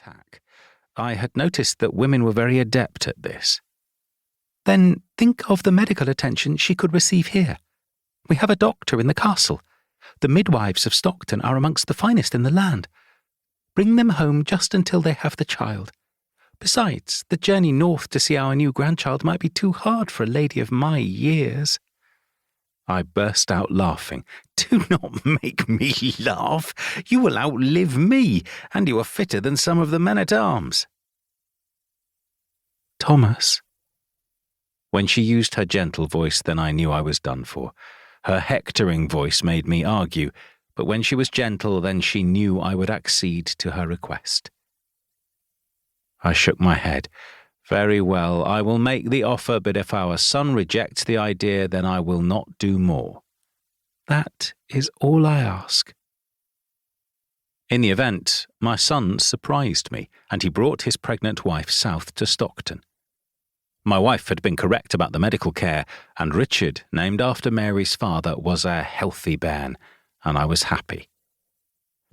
attack. I had noticed that women were very adept at this. Then think of the medical attention she could receive here. We have a doctor in the castle. The midwives of Stockton are amongst the finest in the land. Bring them home just until they have the child. Besides, the journey north to see our new grandchild might be too hard for a lady of my years. I burst out laughing. Do not make me laugh. You will outlive me, and you are fitter than some of the men-at-arms. Thomas. When she used her gentle voice, then I knew I was done for. Her hectoring voice made me argue, but when she was gentle, then she knew I would accede to her request. I shook my head. Very well, I will make the offer, but if our son rejects the idea, then I will not do more. That is all I ask. In the event, my son surprised me, and he brought his pregnant wife south to Stockton. My wife had been correct about the medical care, and Richard, named after Mary's father, was a healthy bairn, and I was happy.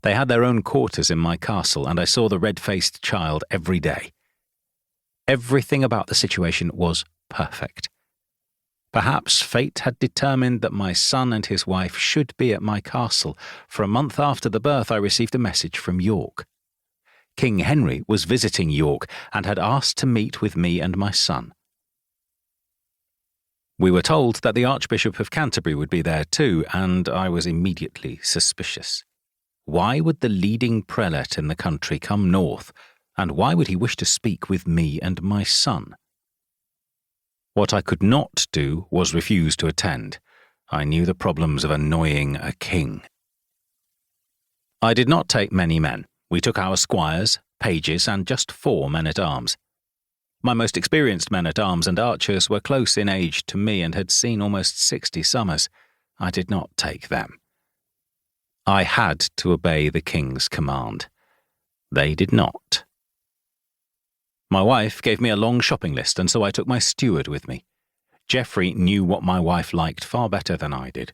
They had their own quarters in my castle, and I saw the red-faced child every day. Everything about the situation was perfect. Perhaps fate had determined that my son and his wife should be at my castle, for a month after the birth I received a message from York. King Henry was visiting York and had asked to meet with me and my son. We were told that the Archbishop of Canterbury would be there too, and I was immediately suspicious. Why would the leading prelate in the country come north, and why would he wish to speak with me and my son? What I could not do was refuse to attend. I knew the problems of annoying a king. I did not take many men. We took our squires, pages, and just 4 men-at-arms. My most experienced men-at-arms and archers were close in age to me and had seen almost 60 summers. I did not take them. I had to obey the king's command. They did not. My wife gave me a long shopping list, and so I took my steward with me. Geoffrey knew what my wife liked far better than I did.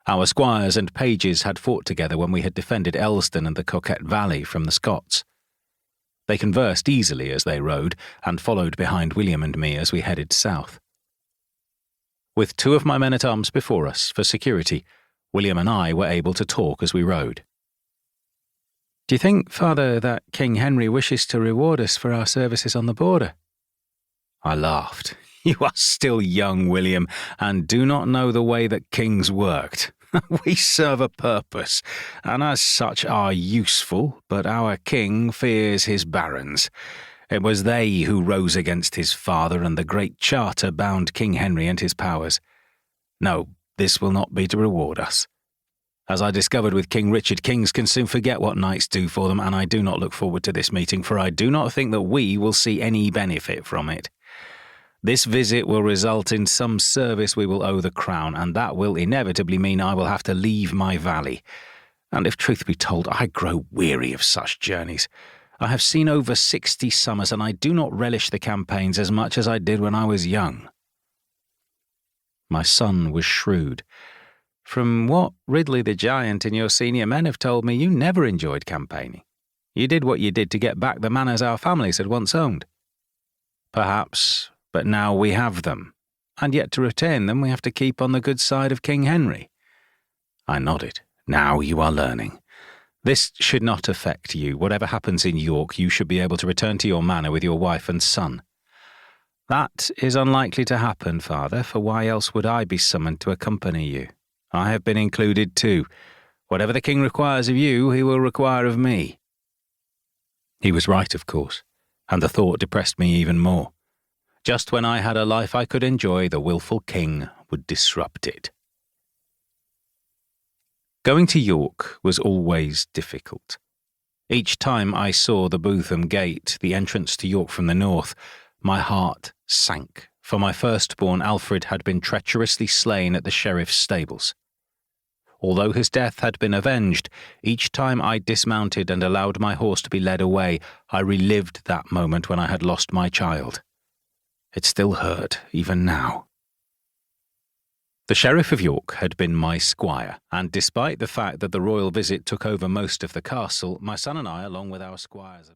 Our squires and pages had fought together when we had defended Elsdon and the Coquette Valley from the Scots. They conversed easily as they rode, and followed behind William and me as we headed south. With 2 of my men-at-arms before us for security, William and I were able to talk as we rode. Do you think, Father, that King Henry wishes to reward us for our services on the border? I laughed. You are still young, William, and do not know the way that kings worked. We serve a purpose, and as such are useful, but our king fears his barons. It was they who rose against his father, and the Great Charter bound King Henry and his powers. No, this will not be to reward us. As I discovered with King Richard, kings can soon forget what knights do for them, and I do not look forward to this meeting, for I do not think that we will see any benefit from it. This visit will result in some service we will owe the crown, and that will inevitably mean I will have to leave my valley. And if truth be told, I grow weary of such journeys. I have seen over 60 summers, and I do not relish the campaigns as much as I did when I was young. My son was shrewd. From what Ridley the Giant and your senior men have told me, you never enjoyed campaigning. You did what you did to get back the manors our families had once owned. Perhaps, but now we have them, and yet to retain them we have to keep on the good side of King Henry. I nodded. Now you are learning. This should not affect you. Whatever happens in York, you should be able to return to your manor with your wife and son. That is unlikely to happen, Father, for why else would I be summoned to accompany you? I have been included too. Whatever the king requires of you, he will require of me. He was right, of course, and the thought depressed me even more. Just when I had a life I could enjoy, the willful king would disrupt it. Going to York was always difficult. Each time I saw the Bootham Gate, the entrance to York from the north, my heart sank, for my firstborn Alfred had been treacherously slain at the sheriff's stables. Although his death had been avenged, each time I dismounted and allowed my horse to be led away, I relived that moment when I had lost my child. It still hurt, even now. The Sheriff of York had been my squire, and despite the fact that the royal visit took over most of the castle, my son and I, along with our squires...